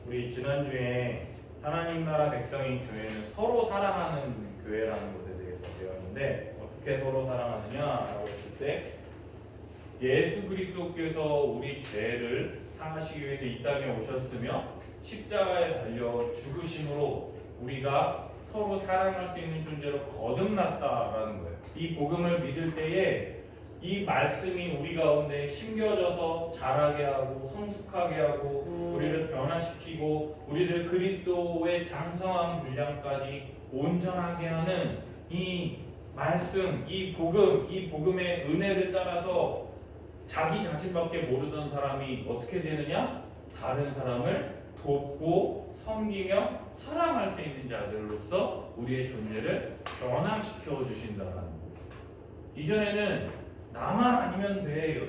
우리 지난주에 하나님 나라 백성인 교회는 서로 사랑하는 교회라는 것에 대해서 배웠는데 어떻게 서로 사랑하느냐라고 했을 때 예수 그리스도께서 우리 죄를 사하시기 위해서 이 땅에 오셨으며 십자가에 달려 죽으심으로 우리가 서로 사랑할 수 있는 존재로 거듭났다라는 거예요. 이 복음을 믿을 때에 이 말씀이 우리 가운데 심겨져서 자라게 하고 성숙하게 하고 우리를 변화시키고 우리를 그리스도의 장성한 분량까지 온전하게 하는 이 말씀, 이 복음, 이 복음의 은혜를 따라서 자기 자신밖에 모르던 사람이 어떻게 되느냐? 다른 사람을 돕고 섬기며 사랑할 수 있는 자들로서 우리의 존재를 변화시켜 주신다는 거예요. 이전에는 나만 아니면 돼.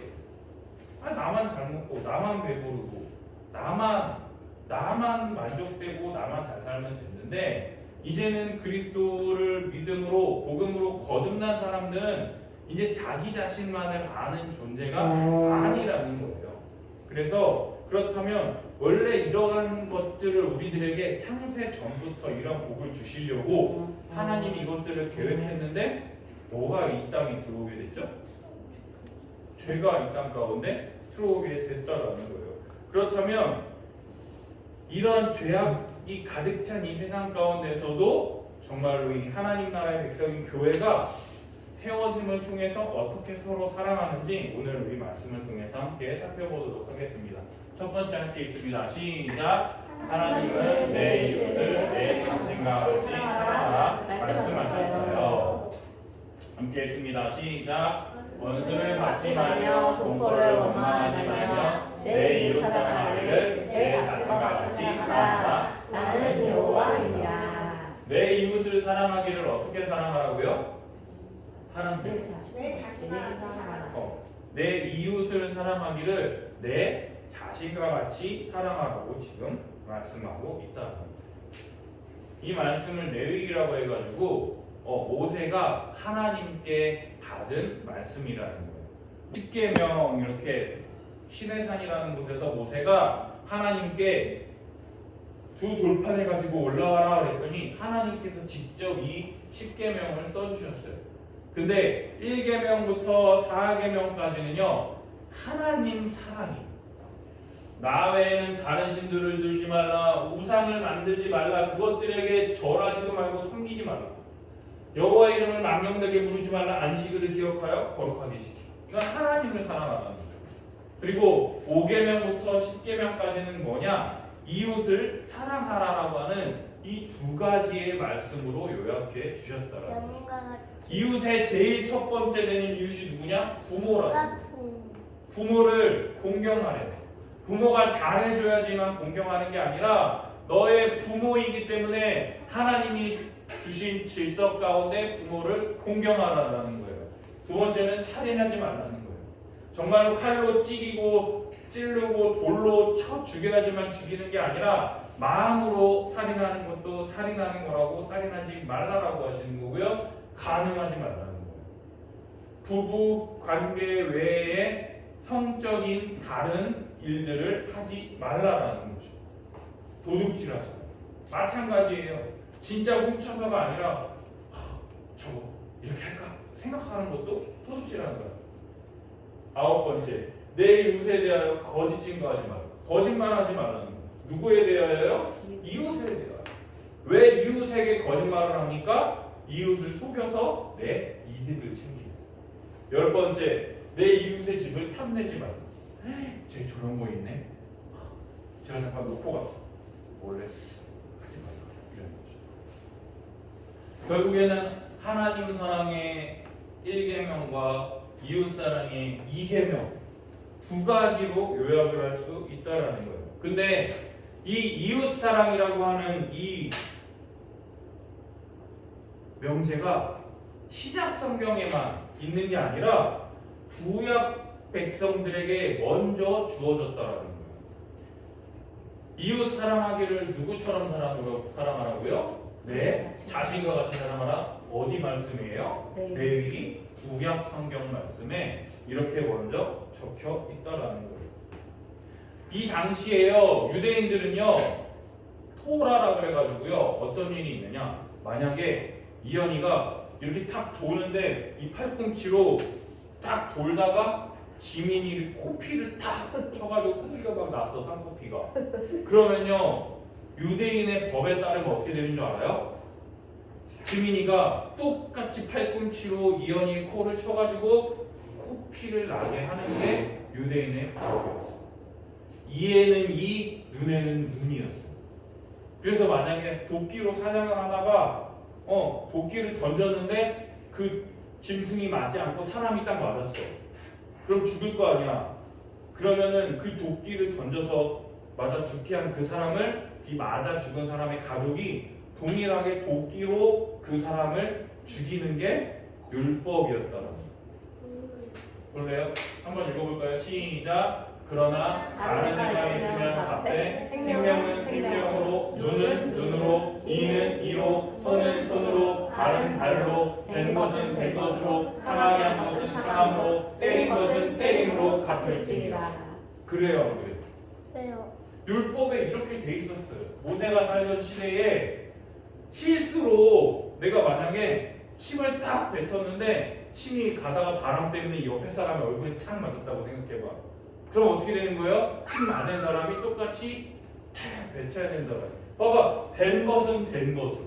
나만 잘 먹고 나만 배부르고 나만 만족되고 나만 잘 살면 됐는데 이제는 그리스도를 믿음으로 복음으로 거듭난 사람들은 이제 자기 자신만을 아는 존재가 아니라는 거예요. 그래서 그렇다면 원래 이러한 것들을 우리들에게 창세 전부터 이런 복을 주시려고 하나님이 이것들을 계획했는데 뭐가 이 땅에 들어오게 됐죠? 죄가 이 땅 가운데 들어오게 됐다라는 거예요. 그렇다면 이런 죄악이 가득 찬 이 세상 가운데서도 정말로 이 하나님 나라의 백성인 교회가 세워짐을 통해서 어떻게 서로 사랑하는지 오늘 우리 말씀을 통해서 함께 살펴보도록 하겠습니다. 첫 번째 함께 있습니다. 시작! 하나님은 내 이웃을 내 자신과 같이 사랑하라 말씀하셨어요. 함께 있습니다. 시작! 원수를 받지 말며 공포를 원망하지 말며 내 이웃 사랑하기를 내 자신과 같이 사랑하라. 나는 여호와이니라. 내 이웃을 사랑하기를 어떻게 사랑하라고요? 내 자신과 같이 사랑하라. 내 이웃을 사랑하기를 내 자신과 같이 사랑하라고 지금 말씀하고 있다. 이 말씀을 레위기라고 해가지고 모세가 하나님께 받은 말씀이라는 거예요. 십계명 이렇게 시내산이라는 곳에서 모세가 하나님께 두 돌판을 가지고 올라와라 그랬더니 하나님께서 직접 이 십계명을 써주셨어요. 근데 1계명부터 4계명까지는요 하나님 사랑이 나 외에는 다른 신들을 들지 말라, 우상을 만들지 말라, 그것들에게 절하지도 말고 섬기지 말라, 여호와 이름을 망령되게 부르지 말라, 안식일을 기억하여 거룩하게 지키라. 이건 하나님을 사랑하라는 거예요. 그리고 5계명부터 10계명까지는 뭐냐? 이웃을 사랑하라라고 하는 이 두 가지의 말씀으로 요약해 주셨다라는 거죠. 이웃의 제일 첫 번째 되는 이웃이 누구냐? 부모라는 거예요. 부모를 공경하래요. 부모가 잘해줘야지만 공경하는 게 아니라 너의 부모이기 때문에 하나님이 주신 질서 가운데 부모를 공경하라는 거예요. 두 번째는 살인하지 말라는 거예요. 정말로 칼로 찌르고 돌로 쳐 죽여야지만 죽이는 게 아니라 마음으로 살인하는 것도 살인하는 거라고 살인하지 말라라고 하시는 거고요. 간음하지 말라는 거예요. 부부 관계 외에 성적인 다른 일들을 하지 말라라는 거죠. 도둑질하지 말라. 마찬가지예요. 진짜 훔쳐서가 아니라 저거 이렇게 할까 생각하는 것도 도둑질하는 거야. 9번째, 내 이웃에 대하여 거짓 증거하지 말라. 거짓말하지 말라는 거야. 누구에 대하여요? 이웃에 대하여. 왜 이웃에게 거짓말을 합니까? 이웃을 속여서 내 이득을 챙기는. 10번째, 내 이웃의 집을 탐내지 말라. 쟤 저런 거 있네. 제가 잠깐 놓고 갔어. 몰래 하지 말라. 이런 거죠. 결국에는 하나님 사랑의 1계명과 이웃 사랑의 2계명 두 가지로 요약을 할 수 있다라는 거예요. 근데 이 이웃 사랑이라고 하는 이 명제가 신약 성경에만 있는 게 아니라 구약 백성들에게 먼저 주어졌다라는 거예요. 이웃 사랑하기를 누구처럼 사랑하라고요? 내 자신과 같이 사랑하라. 어디 말씀이에요? 레위기 구약 성경 말씀에 이렇게 먼저 적혀 있다라는 거예요. 이 당시에요 유대인들은요 토라라 그래가지고요 어떤 일이 있느냐 만약에 이현이가 이렇게 탁 도는데 이 팔꿈치로 딱 돌다가 지민이 코피를 탁 쳐가지고 코피가 막 났어 쌍코피가 그러면요 유대인의 법에 따르면 어떻게 되는 줄 알아요? 지민이가 똑같이 팔꿈치로 이현이의 코를 쳐가지고 코피를 나게 하는 게 유대인의 법이었어. 이에는 이, 눈에는 눈이었어. 그래서 만약에 도끼로 사냥을 하다가 도끼를 던졌는데 그 짐승이 맞지 않고 사람이 딱 맞았어. 그럼 죽을 거 아니야. 그러면은 그 도끼를 던져서 맞아 죽게 한 그 사람을 이 맞아 죽은 사람의 가족이 동일하게 도끼로 그 사람을 죽이는 게 율법이었다는 거예요. 볼래요? 한번 읽어볼까요? 시작. 그러나 다른 이가 있으면 답대 생명은 생명으로 눈은 눈으로 이는 이로 손은 손으로 발은 발로 된 것은 된 것으로 상하게 한 것은 상함으로 때린 것은 때림으로 같을지니라. 그래요 안 그래요? 왜요? 율법에 이렇게 돼 있었어요. 모세가 살던 시대에 실수로 내가 만약에 침을 딱 뱉었는데 침이 가다가 바람 때문에 이 옆에 사람의 얼굴에 탁 맞았다고 생각해봐. 그럼 어떻게 되는 거예요? 침 맞은 사람이 똑같이 탁 뱉어야 된다고 해요. 봐봐. 된 것은 된 것으로.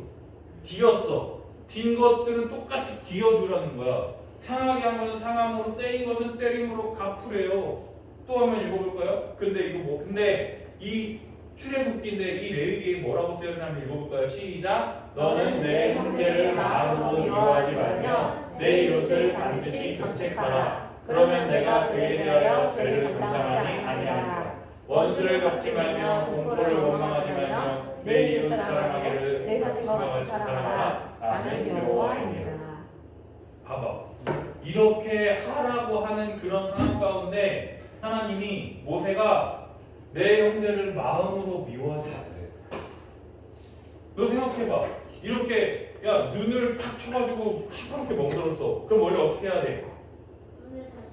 뒤었어. 딘 것들은 똑같이 뒤어주라는 거야. 상하게 한 것은 상함으로 때린 것은 때림으로 갚으래요. 또 한번 읽어볼까요? 근데 이 출애굽기인데 이 레위기에 뭐라고 쓰였냐면 읽어볼까요? 시작. 너는 내 형제를 마음으로 미워하지 말며 내 이웃을 반드시 정책하라. 그러면 내가 그에 대하여 죄를 감당하지 아니하리라. 원수를 갚지 말며 공포를 원망하지 말며 내 이웃을 사랑하기를 내 자신과 같이 사랑하라. 나는 여호와입니다. 봐봐. 이렇게 하라고 하는 그런 상황 가운데 하나님이 모세가 내 형제를 마음으로 미워하지 말래. 너 생각해봐. 이렇게 야 눈을 탁 쳐가지고 시퍼렇게 멍들었어. 그럼 원래 어떻게 해야 돼?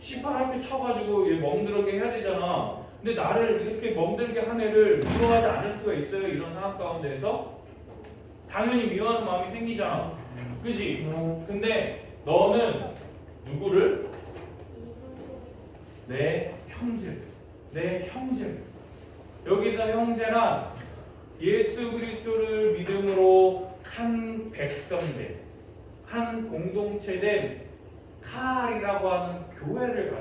시퍼렇게 쳐가지고 얘 멍들게 해야 되잖아. 근데 나를 이렇게 멍들게 한 애를 미워하지 않을 수가 있어요. 이런 상황 가운데에서 당연히 미워하는 마음이 생기잖아. 그지? 근데 너는 누구를? 내 형제를. 여기서 형제란 예수 그리스도를 믿음으로 한 백성된, 한 공동체된 칼이라고 하는 교회를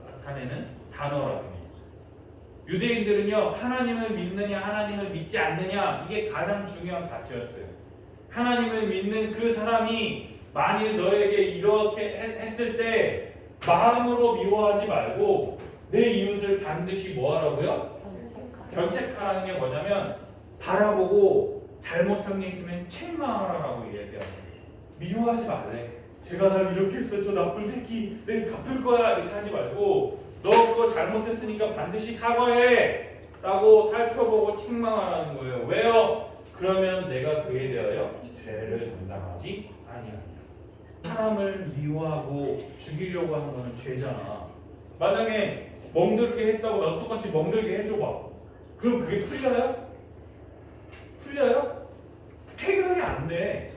나타내는 단어라고요. 유대인들은요, 하나님을 믿느냐, 하나님을 믿지 않느냐, 이게 가장 중요한 가치였어요. 하나님을 믿는 그 사람이 만일 너에게 이렇게 했을 때 마음으로 미워하지 말고 내 이웃을 반드시 뭐 하라고요? 견책하라는 게 뭐냐면 바라보고 잘못한 게 있으면 책망하라고 얘기해요. 미워하지 말래. 제가 날 이렇게 했어. 저 나쁜 새끼. 내가 갚을 거야. 이렇게 하지 말고 너 그거 잘못했으니까 반드시 사과해. 라고 살펴보고 책망하라는 거예요. 왜요? 그러면 내가 그에 대하여 죄를 담당하지 아니하리라. 사람을 미워하고 죽이려고 하는 거는 죄잖아. 만약에 멍들게 했다고 나도 똑같이 멍들게 해줘봐. 그럼 그게 풀려요? 해결이 안 돼.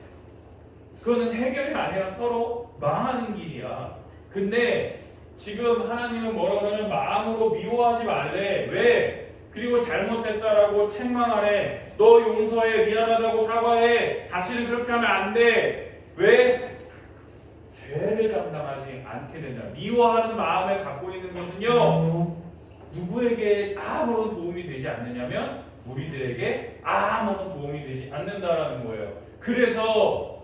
그거는 해결이 아니라 서로 망하는 길이야. 근데 지금 하나님은 뭐라고 하냐면 마음으로 미워하지 말래. 왜? 그리고 잘못했다라고 책망하래. 너 용서해. 미안하다고 사과해. 다시는 그렇게 하면 안 돼. 왜? 죄를 감당하지 않게 된다. 미워하는 마음을 갖고 있는 것은요, 누구에게 아무런 도움이 되지 않느냐면 우리들에게 아무런 도움이 되지 않는다라는 거예요. 그래서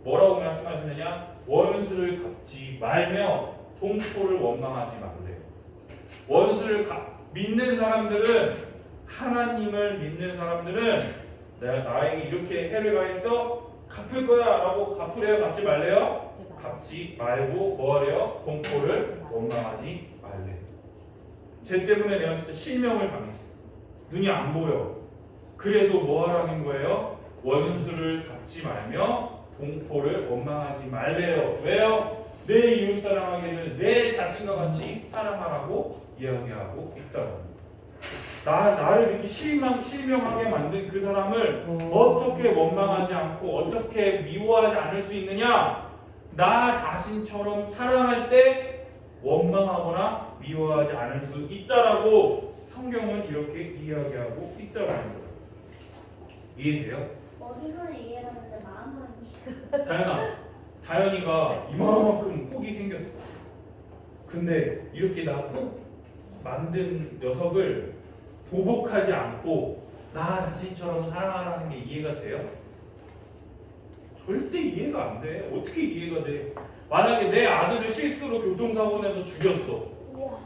뭐라고 말씀하시느냐? 원수를 갚지 말며 동포를 원망하지 말래요. 원수를 믿는 사람들은, 하나님을 믿는 사람들은 내가 나에게 이렇게 해를 가했어? 갚을 거야 라고 갚으래요? 갚지 말래요? 갚지 말고 뭐하래요? 동포를 원망하지 말래요. 쟤 때문에 내가 진짜 실명을 당했어. 눈이 안 보여. 그래도 뭐 하라는 거예요? 원수를 갚지 말며 동포를 원망하지 말래요. 왜요? 내 이웃 사랑하기를 내 자신과 같이 사랑하라고 이야기하고 있다는 거예요. 나를 이렇게 실명하게 만든 그 사람을 어떻게 원망하지 않고 어떻게 미워하지 않을 수 있느냐? 나 자신처럼 사랑할 때 원망하거나 미워하지 않을 수 있다라고 성경은 이렇게 이야기하고 있다고 하는 거예요. 이해돼요? 머리로는 이해하는데 마음은 다현이가 이만큼 폭이 생겼어. 근데 이렇게 나 폭 만든 녀석을 보복하지 않고 나 자신처럼 사랑하라는 게 이해가 돼요? 절대 이해가 안 돼. 어떻게 이해가 돼? 만약에 내 아들을 실수로 교통사고 내서 죽였어. 우와.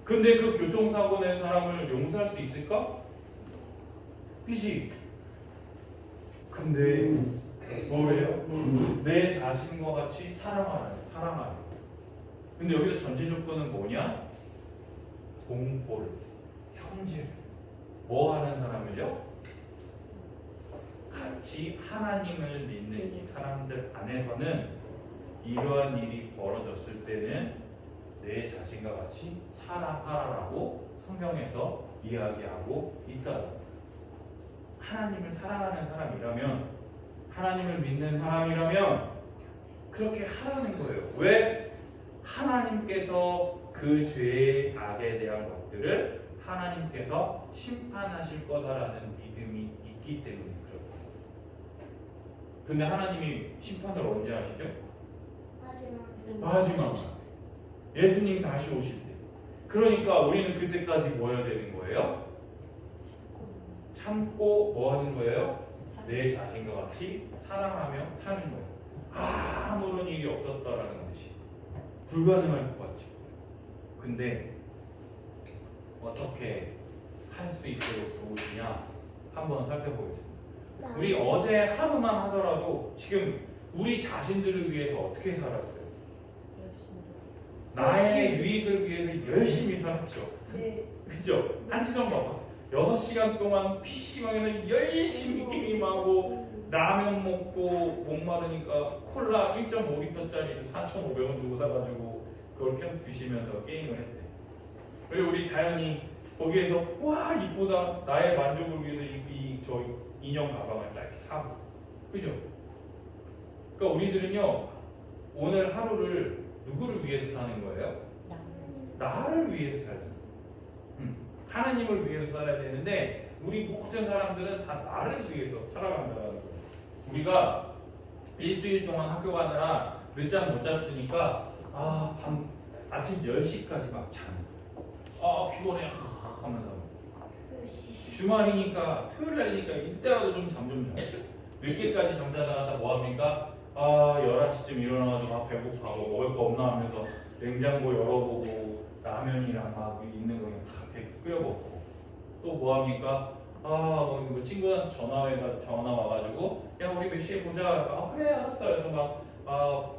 근데 그 교통사고 낸 사람을 용서할 수 있을까? 그지? 근데 뭐예요? 내 자신과 같이 사랑하는. 근데 여기서 전제 조건은 뭐냐? 동포를, 형제를, 뭐 하는 사람을요? 같이 하나님을 믿는 이 사람들 안에서는 이러한 일이 벌어졌을 때는 내 자신과 같이 사랑하라라고 성경에서 이야기하고 있다. 하나님을 사랑하는 사람이라면, 하나님을 믿는 사람이라면 그렇게 하라는 거예요. 왜? 하나님께서 그 죄의 악에 대한 것들을 하나님께서 심판하실 거다라는 믿음이 있기 때문에 그렇다. 근데 하나님이 심판을 언제 하시죠? 마지막 예수님 다시 오실 때. 그러니까 우리는 그때까지 뭐 해야 되는 거예요? 참고 뭐 하는 거예요? 내 자신과 같이 사랑하며 사는 거예요. 아무런 일이 없었다라는 것이 불가능할 것 같죠. 근데 어떻게 할 수 있도록 도우시냐 한번 살펴보겠습니다. 우리 어제 하루만 하더라도 지금 우리 자신들을 위해서 어떻게 살았어요? 나의 유익을 위해서 열심히 살았죠. 네. 그죠? 한지성 봐봐. 6시간 동안 PC방에서 열심히 게임하고 라면 먹고 목마르니까 콜라 1.5리터짜리를 4,500원 주고 사가지고 그걸 계속 드시면서 게임을 했대. 그리고 우리 다현이 거기에서 와 이쁘다 나의 만족을 위해서 저 인형 가방을 이렇게 사고. 그죠? 그러니까 우리들은요 오늘 하루를 누구를 위해서 사는 거예요? 나를 위해서 살죠. 하나님을 위해서 살아야 되는데 우리 모든 사람들은 다 나를 위해서 살아간다는 거예요. 우리가 일주일 동안 학교 가느라 늦잠 못 잤으니까 아침 10시까지 막 자는 거야. 피곤해 하면서 주말이니까 토요일날이니까 이때라도 좀 잠 좀 자죠. 늦게까지 잠자다가 뭐 합니까? 11시쯤 일어나가지고 배고파고 먹을 거 없나 하면서 냉장고 열어보고 라면이랑 막 있는 거 그냥 다 끓여 먹고 또 뭐 합니까? 뭐 친구한테 전화 와가지고 야 우리 몇 시에 보자. 그래 알았어. 그래서 막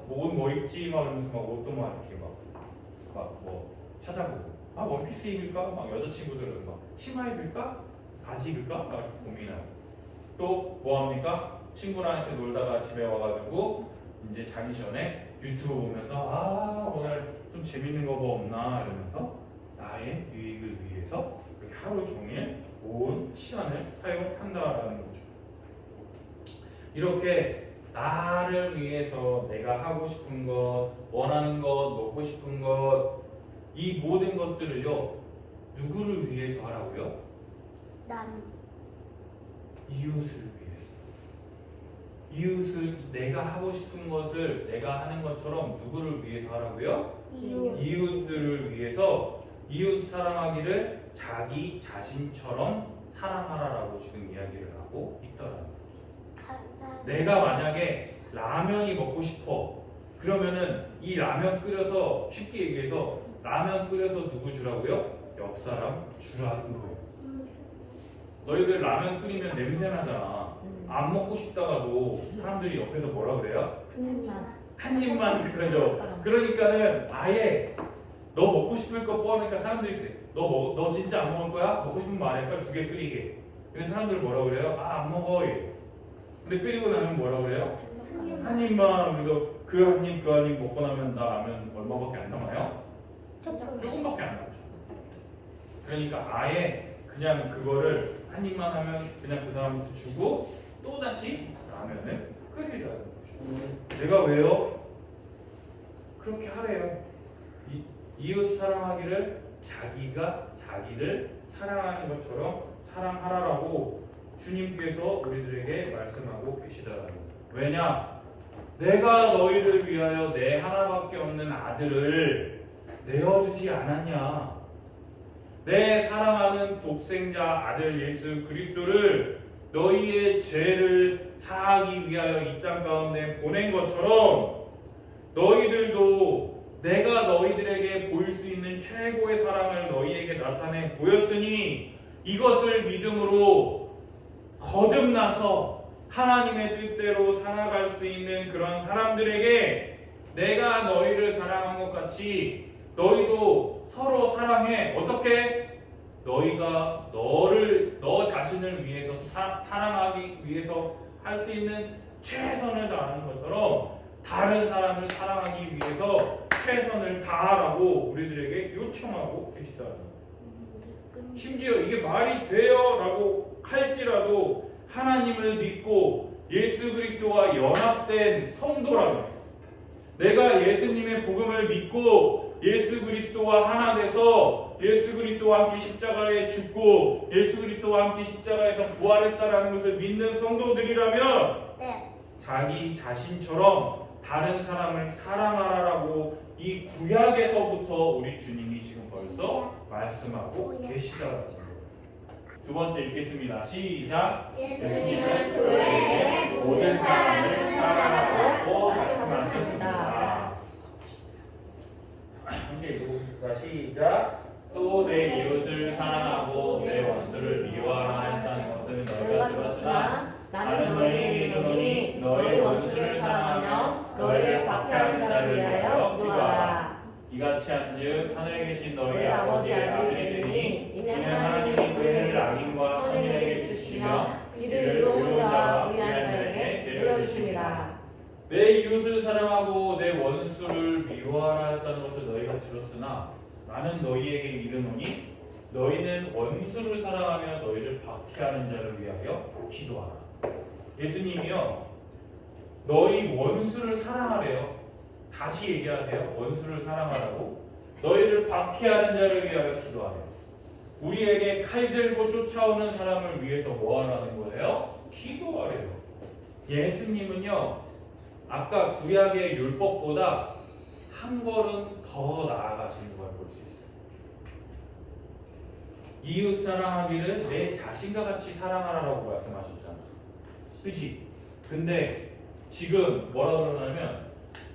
뭐 입지 막 이러면서 막 옷도 막 이렇게 막 뭐 찾아보고 원피스 입을까? 막 여자친구들은 막 치마 입을까? 바지 입을까? 막 이렇게 고민하고 또 뭐 합니까? 친구랑한테 놀다가 집에 와가지고 이제 자기 전에 유튜브 보면서 오늘 좀 재밌는 거 뭐 없나 이러면서 나의 유익을 위해서 이렇게 하루 종일 온 시간을 사용한다라는 거죠. 이렇게 나를 위해서 내가 하고 싶은 것, 원하는 것, 먹고 싶은 것, 이 모든 것들을요 누구를 위해서 하라고요? 이웃을 위해서. 이웃을 내가 하고 싶은 것을 내가 하는 것처럼 누구를 위해서 하라고요? 이웃들을 위해서 이웃 사랑하기를 자기 자신처럼 사랑하라라고 지금 이야기를 하고 있더라고요. 내가 만약에 라면이 먹고 싶어. 그러면은 이 라면 끓여서 쉽게 얘기해서 라면 끓여서 누구 주라고요? 옆 사람 주라는 거예요. 너희들 라면 끓이면 냄새 나잖아. 안 먹고 싶다가도 사람들이 옆에서 뭐라 그래요? 한 입만 그러죠. 그러니까는 아예 너 먹고 싶을 거 뻔하니까 사람들이 그래. 너 진짜 안 먹을 거야? 먹고 싶으면 말해. 빨리 2개 끓이게. 근데 사람들 뭐라 그래요? 안 먹어. 근데 끓이고 나면 뭐라 그래요? 한 입만. 그래서 그 한 입 먹고 나면 나 라면 얼마밖에 안 남아요? 조금밖에 안 남죠. 그러니까 아예 그냥 그거를 한 입만 하면 그냥 그 사람한테 주고 또 다시 라면을 끓이라는 거죠. 내가 왜요? 그렇게 하래요. 이웃 사랑하기를 자기가 자기를 사랑하는 것처럼 사랑하라라고 주님께서 우리들에게 말씀하고 계시다라는 거예요. 왜냐? 내가 너희를 위하여 내 하나밖에 없는 아들을 내어주지 않았냐? 내 사랑하는 독생자 아들 예수 그리스도를 너희의 죄를 사하기 위하여 이 땅 가운데 보낸 것처럼 너희들도 내가 너희들에게 보일 수 있는 최고의 사랑을 너희에게 나타내 보였으니 이것을 믿음으로 거듭나서 하나님의 뜻대로 살아갈 수 있는 그런 사람들에게 내가 너희를 사랑한 것 같이 너희도 서로 사랑해. 어떻게? 너희가 너 자신을 위해서 사랑하기 위해서 할 수 있는 최선을 다하는 것처럼 다른 사람을 사랑하기 위해서 최선을 다하라고 우리들에게 요청하고 계시다는 거예요. 심지어 이게 말이 돼요 라고 할지라도 하나님을 믿고 예수 그리스도와 연합된 성도라면, 내가 예수님의 복음을 믿고 예수 그리스도와 하나 돼서 예수 그리스도와 함께 십자가에 죽고 예수 그리스도와 함께 십자가에서 부활했다라는 것을 믿는 성도들이라면 네. 자기 자신처럼 다른 사람을 사랑하라라고 이 구약에서부터 우리 주님이 지금 벌써 말씀하고 계시다라는 거예요. 두 번째 읽겠습니다. 시작. 예수님은 교회의 모든 사람을 사랑하라고 말씀하셨습니다. 말씀하셨습니다. 함께 읽어봅시다. 시작. 또 내 이웃을 사랑하고 내 원수를 미워하라 했다는 것을 너희가 들었으나 나는 너희에게 이르노니 너희 원수를 사랑하며 너희를 박해하는 자를 위하여 기도하라. 이같이 한즉 하늘에 계신 너희 아버지의 아들이 되니 이는 하나님이 그 해를 악인과 선인에게 주시며 이를 이루는 자와 우리한 자에게 내려주십니다. 내 이웃을 사랑하고 내 원수를 미워하라 했다는 것을 너희가 들었으나 나는 너희에게 이르노니 너희는 원수를 사랑하며 너희를 박해하는 자를 위하여 기도하라. 예수님이요, 너희 원수를 사랑하래요. 다시 얘기하세요. 원수를 사랑하라고. 너희를 박해하는 자를 위하여 기도하래요. 우리에게 칼 들고 쫓아오는 사람을 위해서 뭐 하라는 거예요? 기도하래요. 예수님은요, 아까 구약의 율법보다 한 걸음 더 나아가시는 걸 볼 수 있어요. 이웃 사랑하기를 내 자신과 같이 사랑하라고 말씀하셨잖아. 그치? 근데 지금 뭐라고 그러냐면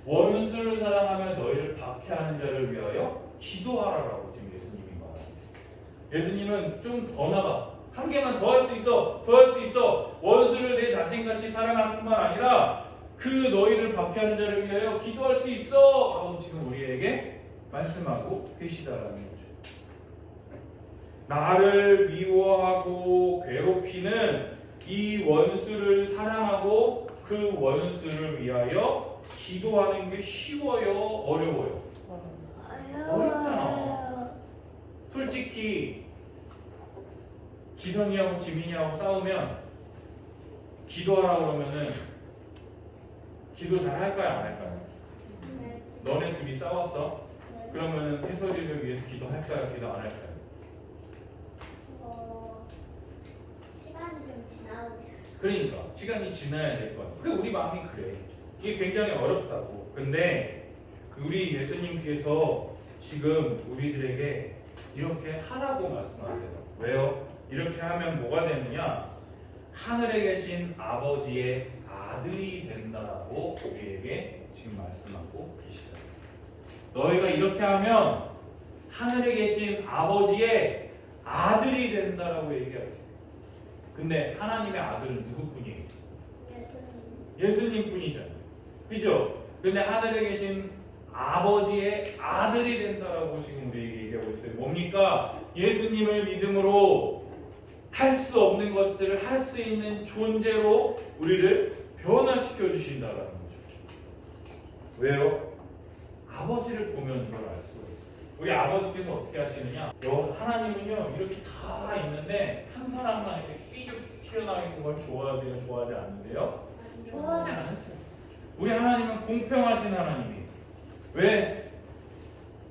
원수를 사랑하며 너희를 박해하는 자를 위하여 기도하라라고 지금 예수님이 말합니다. 예수님은 좀 더 나가. 한 개만 더 할 수 있어. 더 할 수 있어. 원수를 내 자신같이 사랑할 뿐만 아니라 그 너희를 박해하는 자를 위하여 기도할 수 있어 라고 지금 우리에게 말씀하고 계시다라는 거죠. 나를 미워하고 괴롭히는 이 원수를 사랑하고 그 원수를 위하여 기도하는 게 쉬워요? 어려워요? 어렵잖아. 솔직히 지성이하고 지민이하고 싸우면 기도하라 그러면은 기도 잘 할까요? 안 할까요? 네. 너네 둘이 싸웠어? 그러면은 해설이를 위해서 기도할까요? 기도 안 할까요? 시간이 좀 지나고 그러니까 시간이 지나야 될 거야. 그 우리 마음이 그래. 이게 굉장히 어렵다고. 근데 우리 예수님께서 지금 우리들에게 이렇게 하라고 말씀하세요. 왜요? 이렇게 하면 뭐가 되느냐? 하늘에 계신 아버지의 아들이 된다라고 우리에게 지금 말씀하고 계시다. 너희가 이렇게 하면 하늘에 계신 아버지의 아들이 된다라고 얘기하세요. 근데 하나님의 아들은 누구뿐이에요? 예수님 뿐이잖아요. 그죠? 근데 하늘에 계신 아버지의 아들이 된다라고 지금 우리에게 얘기하고 있어요. 뭡니까? 예수님을 믿음으로 할 수 없는 것들을 할 수 있는 존재로 우리를 변화시켜 주신다라는 거죠. 왜요? 아버지를 보면 이걸 알 수가 있어요. 우리 아버지께서 어떻게 하시느냐? 하나님은요 이렇게 다 있는데 한 사람만 이렇게 삐죽 튀어나와 있는 걸 좋아하세요? 좋아하지 않으세요? 좋아하지 않으세요. 우리 하나님은 공평하신 하나님이에요. 왜?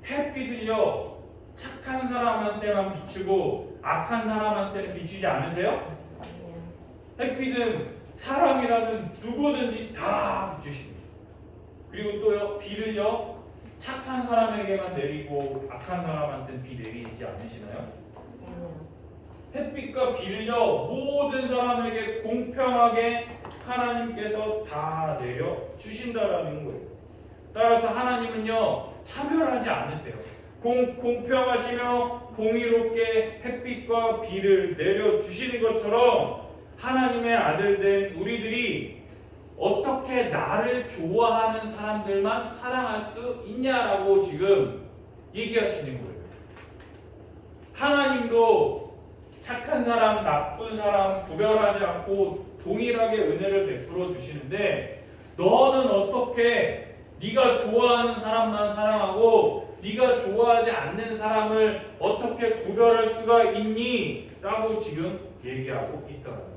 햇빛을요 착한 사람한테만 비추고 악한 사람한테는 비추지 않으세요? 햇빛은 사람이라면 누구든지 다 비추십니다. 그리고 또요 비를요 착한 사람에게만 내리고 악한 사람한테는 비 내리지 않으시나요? 햇빛과 비를요 모든 사람에게 공평하게 하나님께서 다 내려 주신다라는 거예요. 따라서 하나님은요 차별하지 않으세요. 공평하시며 공의롭게 햇빛과 비를 내려 주시는 것처럼 하나님의 아들된 우리들이 어떻게 나를 좋아하는 사람들만 사랑할 수 있냐라고 지금 얘기하시는 거예요. 하나님도 착한 사람, 나쁜 사람 구별하지 않고 동일하게 은혜를 베풀어 주시는데 너는 어떻게 네가 좋아하는 사람만 사랑하고 네가 좋아하지 않는 사람을 어떻게 구별할 수가 있니? 라고 지금 얘기하고 있다는 거예요.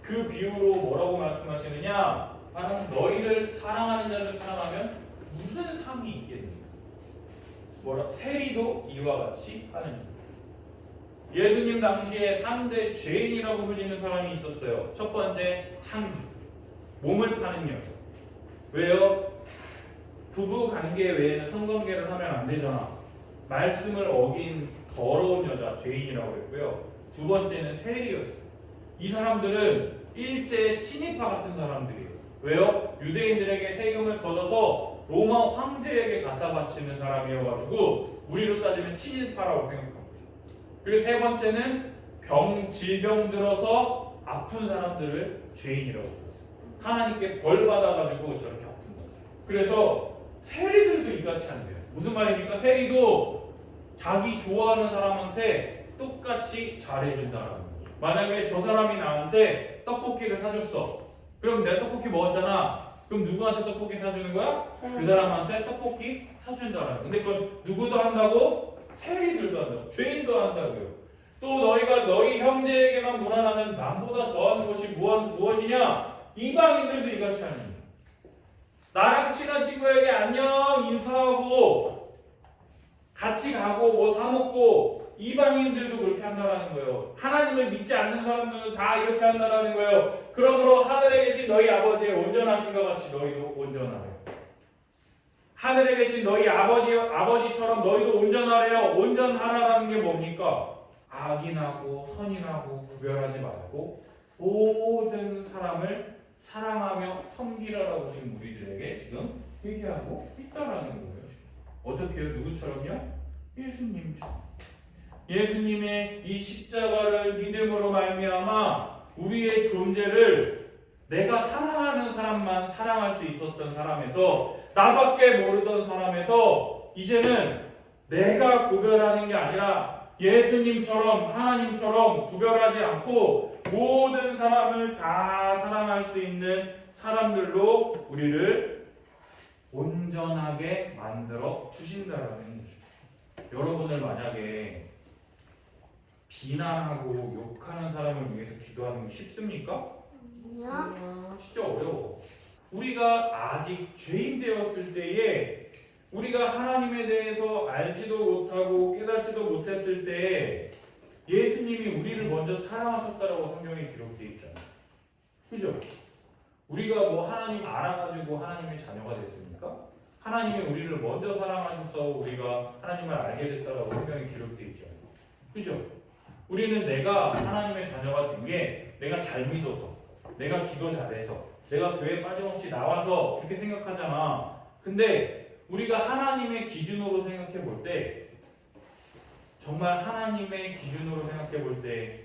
그 비유로 뭐라고 말씀하시느냐? 바로 너희를 사랑하는 자를 사랑하면 무슨 상이 있겠느냐? 세리도 이와 같이 하느니라. 예수님 당시에 3대 죄인이라고 불리는 사람이 있었어요. 첫 번째 창기, 몸을 파는 여자. 왜요? 부부 관계 외에는 성관계를 하면 안 되잖아. 말씀을 어긴 더러운 여자, 죄인이라고 했고요. 두 번째는 세리였어요. 이 사람들은 일제 친위파 같은 사람들이에요. 왜요? 유대인들에게 세금을 걷어서 로마 황제에게 갖다 바치는 사람이어가지고 우리로 따지면 친위파라고 생각합니다. 그리고 세 번째는 질병 들어서 아픈 사람들을 죄인이라고 불렀어요. 하나님께 벌 받아가지고 저렇게 아픈 거예요. 그래서 세리들도 이같이 안 돼요. 무슨 말입니까? 세리도 자기 좋아하는 사람한테 똑같이 잘해준다는 거죠. 만약에 저 사람이 나한테 떡볶이를 사줬어. 그럼 내가 떡볶이 먹었잖아. 그럼 누구한테 떡볶이 사주는 거야? 그 사람한테 떡볶이 사준다는 거야. 근데 그건 누구도 한다고? 세리들도 한다고. 죄인도 한다고요. 또 너희가 너희 형제에게만 무난하면 남보다 더한 것이 무엇이냐? 이방인들도 이같이 하는 거예요. 나랑 친한 친구에게 안녕 인사하고 같이 가고 뭐 사 먹고 이방인들도 그렇게 한다는 거예요. 하나님을 믿지 않는 사람들도 다 이렇게 한다는 거예요. 그러므로 하늘에 계신 너희 아버지의 온전하신 것 같이 너희도 온전하래요. 하늘에 계신 너희 아버지처럼 너희도 온전하래요. 온전하라는 게 뭡니까? 악인하고 선인하고 구별하지 말고 모든 사람을 사랑하며 섬기라라고 지금 우리들에게 지금 얘기하고 있다라는 거예요. 어떻게 해요? 누구처럼요? 예수님처럼. 예수님의 이 십자가를 믿음으로 말미암아 우리의 존재를 내가 사랑하는 사람만 사랑할 수 있었던 사람에서 나밖에 모르던 사람에서 이제는 내가 구별하는 게 아니라 예수님처럼 하나님처럼 구별하지 않고 모든 사람을 다 사랑할 수 있는 사람들로 우리를 온전하게 만들어 주신다라는 거죠. 여러분을 만약에 비난하고 욕하는 사람을 위해서 기도하는 게 쉽습니까? 진짜 어려워. 우리가 아직 죄인 되었을 때에 우리가 하나님에 대해서 알지도 못하고 깨닫지도 못했을 때에 예수님이 우리를 먼저 사랑하셨다라고 성경에 기록되어 있잖아요. 그죠? 우리가 뭐 하나님 알아가지고 하나님의 자녀가 됐습니까? 하나님이 우리를 먼저 사랑하셔서 우리가 하나님을 알게 됐다라고 성경에 기록되어 있잖아요. 그죠? 우리는 내가 하나님의 자녀가 된 게 내가 잘 믿어서, 내가 기도 잘해서, 내가 교회 빠짐없이 나와서 그렇게 생각하잖아. 근데 우리가 하나님의 기준으로 생각해 볼 때, 정말 하나님의 기준으로 생각해 볼 때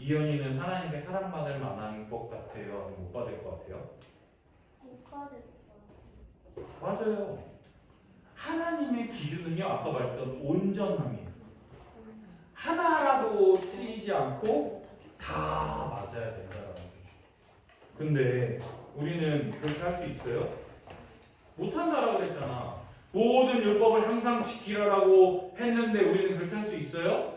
이현이는 하나님께 사랑받을 만한 것 같아요? 못 받을 것 같아요? 못 받을 것 맞아요. 하나님의 기준은요, 아까 말했던 온전함이에요. 하나라도 틀리지 않고 다 맞아야 된다는 거죠. 근데 우리는 그렇게 할 수 있어요? 못한다라고 그랬잖아. 모든 율법을 항상 지키라라고 했는데 우리는 그렇게 할 수 있어요?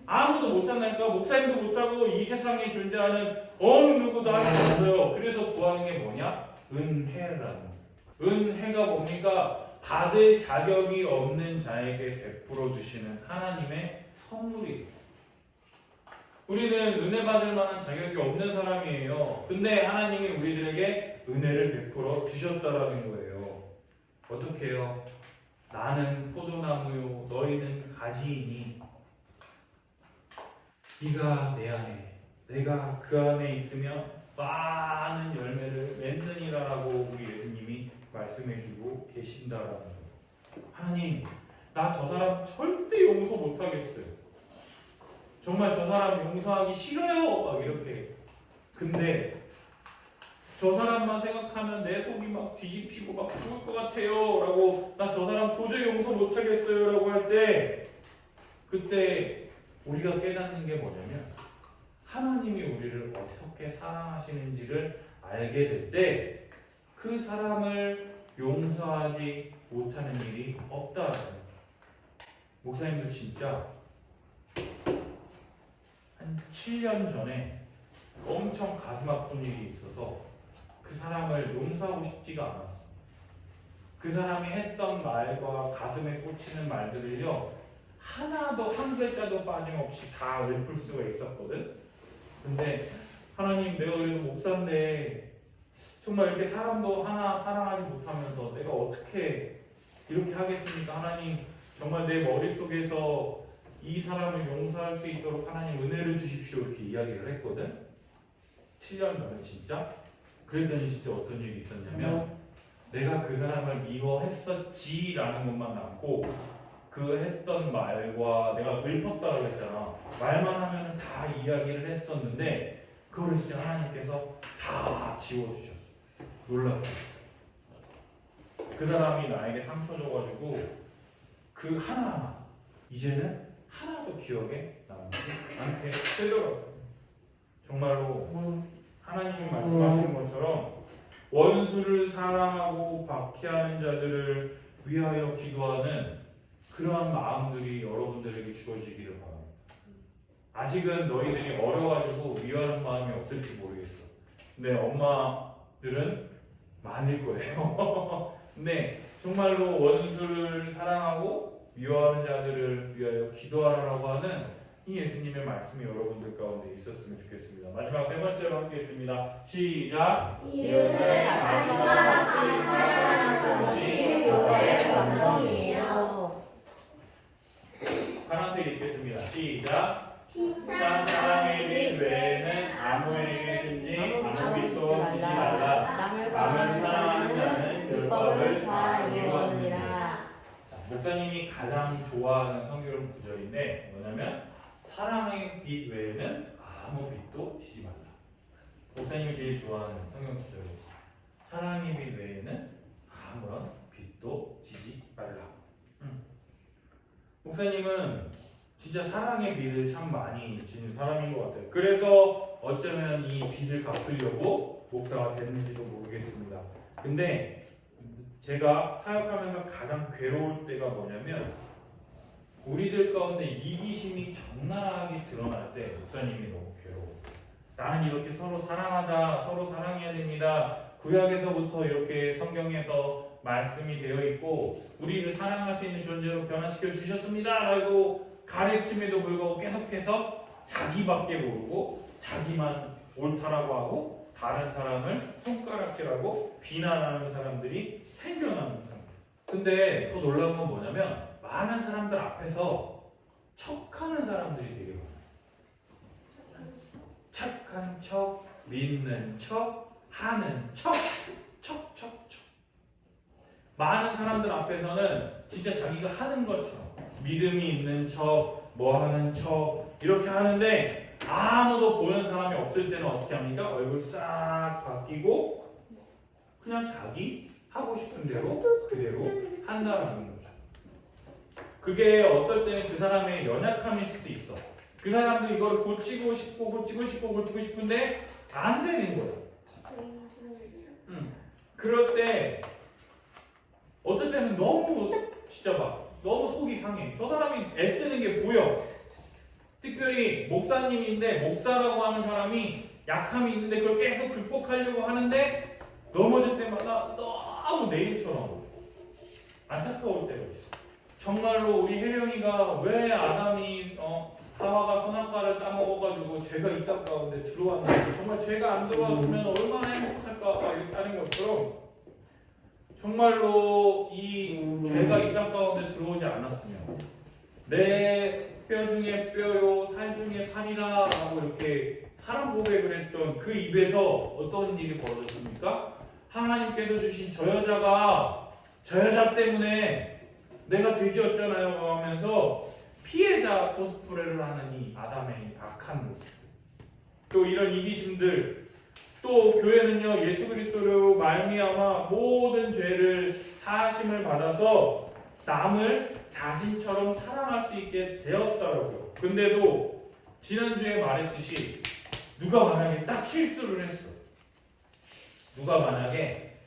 아무도 못한다니까. 목사님도 못하고 이 세상에 존재하는 어느 누구도 할 수 없어요. 그래서 구하는 게 뭐냐? 은혜라는 거예요. 은혜가 뭡니까? 받을 자격이 없는 자에게 베풀어 주시는 하나님의 선물이에요. 우리는 은혜 받을 만한 자격이 없는 사람이에요. 근데 하나님이 우리들에게 은혜를 베풀어 주셨다라는 거예요. 어떻게 해요? 나는 포도나무요 너희는 가지이니 네가 내 안에 내가 그 안에 있으면 많은 열매를 맺느니라라고 우리 예수님이 말씀해주고 계신다라는 거예요. 하나님, 나 저 사람 절대 용서 못하겠어요. 정말 저 사람 용서하기 싫어요. 막 이렇게. 근데 저 사람만 생각하면 내 속이 막 뒤집히고 막 죽을 것 같아요. 라고 나 저 사람 도저히 용서 못하겠어요. 라고 할 때 그때 우리가 깨닫는 게 뭐냐면 하나님이 우리를 어떻게 사랑하시는지를 알게 될 때 그 사람을 용서하지 못하는 일이 없다. 목사님도 진짜 한 7년 전에 엄청 가슴 아픈 일이 있어서 그 사람을 용서하고 싶지가 않았어. 그 사람이 했던 말과 가슴에 꽂히는 말들을요 하나도 한 글자도 빠짐없이 다 읊을 수가 있었거든. 근데 하나님, 내가 그래도 목사인데 정말 이렇게 사람도 하나 사랑하지 못하면서 내가 어떻게 이렇게 하겠습니까? 하나님, 정말 내 머릿속에서 이 사람을 용서할 수 있도록 하나님 은혜를 주십시오. 이렇게 이야기를 했거든. 7년 전에 진짜. 그랬더니 진짜 어떤 일이 있었냐면 내가 그 사람을 미워했었지라는 것만 남고 그 했던 말과 내가 읊었다고 했잖아. 말만 하면 다 이야기를 했었는데 그거를 진짜 하나님께서 다 지워주셨어. 놀랍게. 그 사람이 나에게 상처 줘가지고 그 하나하나 이제는 하나도 기억에 남지 않게 되더라고요. 정말로 하나님이 말씀하시는 것처럼 원수를 사랑하고 박해하는 자들을 위하여 기도하는 그러한 마음들이 여러분들에게 주어지기를 바랍니다. 아직은 너희들이 어려가지고 미워하는 마음이 없을지 모르겠어. 근데 엄마들은 많을 거예요. 근데 정말로 원수를 사랑하고 미워하는 자들을 위하여 기도하라고 하는 이 예수님의 말씀이 여러분들 가운데 있었으면 좋겠습니다. 마지막 세 번째로 함께했습니다. 시작. 이웃을 자신과 같이 사랑하는 것이 교회의 완성이에요. 파란색 읽겠습니다. 시작. 힘찬 사랑의 빛 외에는 아무에게든지 아무 빛도 주지 말라. 남을 사랑하는 자는 율법을 다 이루었느니라. 목사님이 가장 좋아하는 성경 구절인데 뭐냐면 사랑의 빛 외에는 아무 빛도 지지 말라. 목사님이 제일 좋아하는 성경 구절이에요. 사랑의 빛 외에는 아무런 빛도 지지 말라. 목사님은 진짜 사랑의 빚을 참 많이 지는 사람인 것 같아요. 그래서 어쩌면 이 빚을 갚으려고 목사가 됐는지도 모르겠습니다. 근데 제가 사역하면서 가장 괴로울 때가 뭐냐면 우리들 가운데 이기심이 적나라하게 드러날 때 목사님이 너무 괴로워. 나는 이렇게 서로 사랑하자, 서로 사랑해야 됩니다. 구약에서부터 이렇게 성경에서 말씀이 되어 있고 우리를 사랑할 수 있는 존재로 변화시켜 주셨습니다 라고 가르침에도 불구하고 계속해서 자기밖에 모르고 자기만 옳다라고 하고 다른 사람을 손가락질하고 비난하는 사람들이 생겨나는 사람. 근데 더 놀라운 건 뭐냐면 많은 사람들 앞에서 척하는 사람들이 되게 많아요. 착한 척, 믿는 척, 하는 척. 많은 사람들 앞에서는 진짜 자기가 하는 것처럼 믿음이 있는 척, 뭐 하는 척 이렇게 하는데 아무도 보는 사람이 없을 때는 어떻게 합니까? 얼굴 싹 바뀌고 그냥 자기 하고 싶은 대로 그대로 한다라는 거죠. 그게 어떨 때는 그 사람의 연약함일 수도 있어. 그 사람도 이걸 고치고 싶은데 안 되는 거예요. 그럴 때 어떨 때는 너무 진짜 막 너무 속이 상해. 저 사람이 애쓰는 게 보여. 특별히 목사님인데 목사라고 하는 사람이 약함이 있는데 그걸 계속 극복하려고 하는데 넘어질 때마다 너무 내일처럼 안타까울 때가 있어. 정말로 우리 혜령이가 왜 아담이 하와가 선악과를 따먹어가지고 죄가 이 땅 가운데 들어왔는지, 정말 죄가 안 들어왔으면 얼마나 행복할까 이렇게 하는 것처럼 정말로 이 죄가 이 땅 가운데 들어오지 않았으면 내 뼈 중에 뼈요 살 중에 살이라 라고 이렇게 사랑 고백을 했던 그 입에서 어떤 일이 벌어졌습니까? 하나님께서 주신 저 여자 때문에 내가 죄지었잖아요 하면서 피해자 코스프레를 하는 이 아담의 악한 모습, 또 이런 이기심들, 또 교회는요 예수 그리스도로 말미암아 모든 죄를 사하심을 받아서 남을 자신처럼 사랑할 수 있게 되었다라고요. 근데도 지난주에 말했듯이 누가 만약에 딱 실수를 했어, 누가 만약에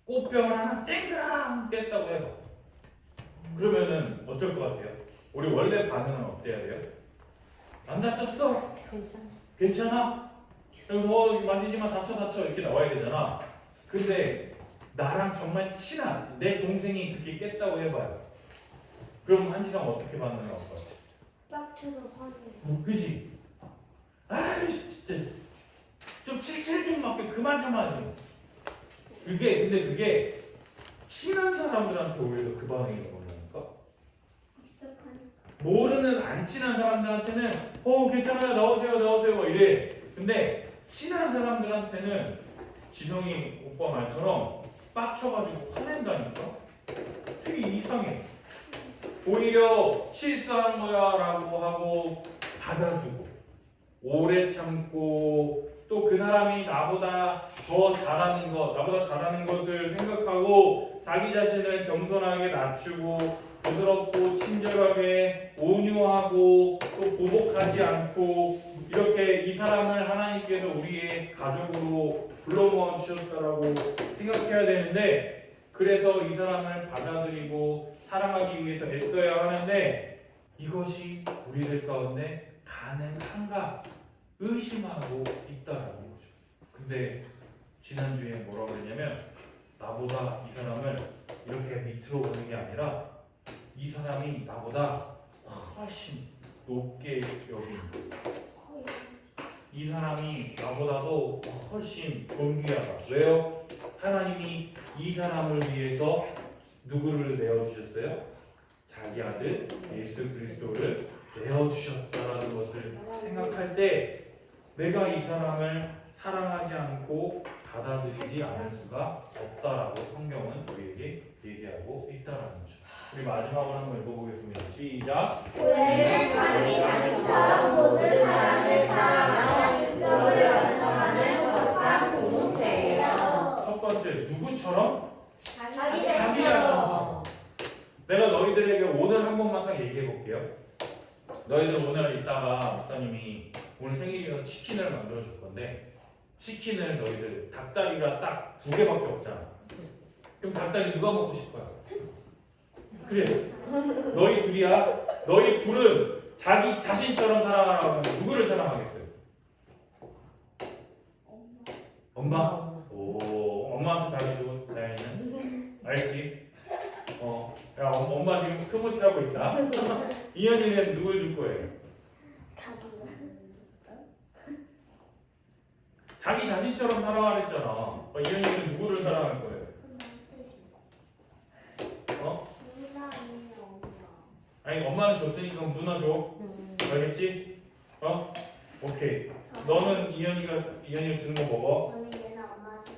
꽃병을 하나 쨍그랑 뺐다고 해봐. 그러면은 어쩔 것 같아요? 우리 원래 반응은 어때야 돼요? 안 다쳤어? 괜찮아? 그래서 만지지마, 다쳐 이렇게 나와야 되잖아. 근데 나랑 정말 친한 내 동생이 그렇게 깼다고 해봐요. 그럼 한지성 어떻게 반응을 할 것 같아? 빡쳐서 화내. 그지? 아이씨 진짜 좀 칠칠 좀 맞게 그만 좀 하지. 그게 친한 사람들한테 오히려 그 반응이 나오니까 익숙하니까. 모르는 안 친한 사람들한테는 괜찮아요 나오세요 막 이래. 근데 친한 사람들한테는 지성이 오빠 말처럼 빡쳐가지고 화낸다니까? 되게 이상해. 오히려 실수한 거야 라고 하고 받아주고 오래 참고, 또 그 사람이 나보다 잘하는 것을 생각하고 자기 자신을 겸손하게 낮추고 부드럽고 친절하게 온유하고 또 보복하지 않고, 이렇게 이 사람을 하나님께서 우리의 가족으로 불러 모아 주셨다라고 생각해야 되는데, 그래서 이 사람을 받아들이고 사랑하기 위해서 애써야 하는데 이것이 우리들 가운데 가능한가 의심하고 있다라는 거죠. 근데 지난주에 뭐라고 그랬냐면, 나보다 이 사람을 이렇게 밑으로 보는 게 아니라 이 사람이 나보다 훨씬 높게 여긴, 이 사람이 나보다도 훨씬 존귀하다. 왜요? 하나님이 이 사람을 위해서 누구를 내어주셨어요? 자기 아들 예수 그리스도를 내어주셨다라는 것을 생각할 때 내가 이 사람을 사랑하지 않고 받아들이지 않을 수가 없다라고 성경은 우리에게 얘기하고 있다라는 거죠. 우리 마지막으로 한번 읽어보겠습니다. 시작. 교회는 자기 자신처럼 모든 사람을 사랑하는 뼈를 완성하는 거룩한 공동체예요. 첫 번째, 누구처럼? 자기 자신처럼. 내가 너희들에게 오늘 한 번만 딱 얘기해 볼게요. 너희들 오늘 이따가 목사님이 오늘 생일이라서 치킨을 만들어 줄 건데, 치킨을 너희들 닭다리가 딱 2개밖에 없잖아. 그럼 닭다리 누가 먹고 싶어요? 그래, 너희 둘이야. 너희 둘은 자기 자신처럼 사랑하라고 하면 누구를 사랑하겠어요? 엄마? 오, 엄마한테 다리 줘. 다현이는 알지? 야, 엄마 지금 흐뭇해 하고 있다. 이현이는 누굴 줄 거예요? 자기 자신처럼 사랑하랬잖아. 이현이는 누구를 사랑할 거예요? 아니, 엄마는 줬으니까 누나 줘. 알겠지? 오케이. 너는 이현이가 주는 거 먹어. 저는 얘는 엄마한테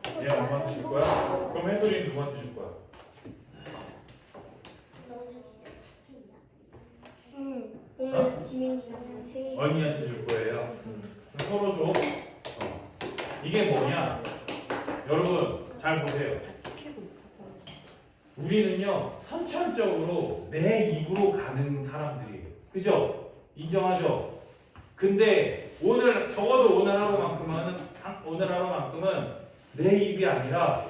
줬어. 얘 엄마한테 줄 거야? 그럼 혜솔이는 누구한테 줄 거야? 너는 진짜 치킨이야. 오늘 지민이랑 생일. 언니한테 줄 거예요. 그럼 서로 줘. 이게 뭐냐? 여러분 잘 보세요. 우리는요 선천적으로 내 입으로 가는 사람들이에요. 그죠? 인정하죠? 근데 적어도 오늘 하루만큼은 내 입이 아니라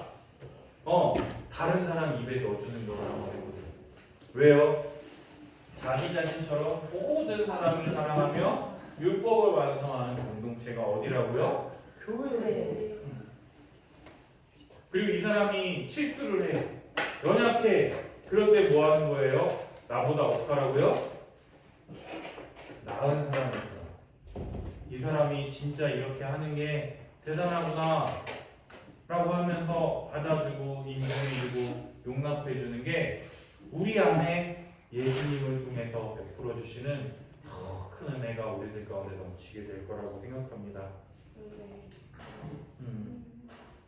다른 사람 입에 넣어주는 거라고 하거든요. 왜요? 자기 자신처럼 모든 사람을 사랑하며 율법을 완성하는 공동체가 어디라고요? 교회예요. 그리고 이 사람이 실수를 해. 연약해. 그럴 때 뭐 하는 거예요? 나보다 어떡하라고요? 나은 사람이구나. 이 사람이 진짜 이렇게 하는 게 대단하구나 라고 하면서 받아주고 인정해주고 용납해주는 게 우리 안에 예수님을 통해서 베풀어 주시는 더 큰 은혜가 우리들 가운데 넘치게 될 거라고 생각합니다.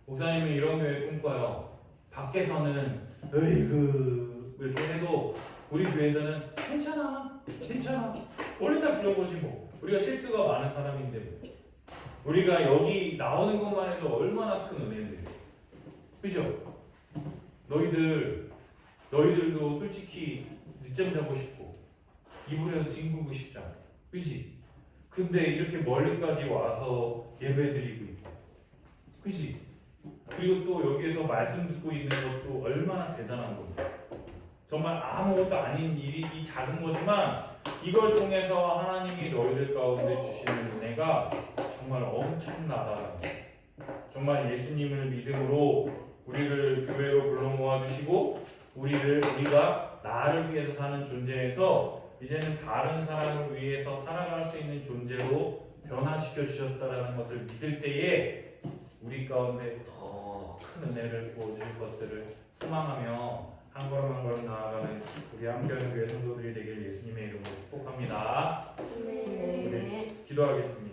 목사님은 이런 교회 꿈꿔요. 밖에서는 으이그 이렇게 해도 우리 교회에서는 괜찮아 원래 다 그런 거지 뭐. 우리가 실수가 많은 사람인데 뭐. 우리가 여기 나오는 것만 해도 얼마나 큰 은혜인데, 그죠? 너희들도 솔직히 늦잠 자고 싶고 이불에서 뒹구고 싶잖아, 그지? 근데 이렇게 멀리까지 와서 예배드리고 있고, 그지? 그리고 또 여기에서 말씀 듣고 있는 것도 얼마나 대단한 겁니다. 정말 아무것도 아닌 일이 이 작은 거지만 이걸 통해서 하나님이 너희들 가운데 주시는 은혜가 정말 엄청나다. 정말 예수님을 믿음으로 우리를 교회로 불러 모아 주시고 우리가 나를 위해서 사는 존재에서 이제는 다른 사람을 위해서 살아갈 수 있는 존재로 변화시켜 주셨다는 것을 믿을 때에 우리 가운데 더 큰 은혜를 부어주실 것들을 소망하며 한 걸음 한 걸음 나아가는 우리 함께하는 교회 성도들이 되길 예수님의 이름으로 축복합니다. 우리 기도하겠습니다.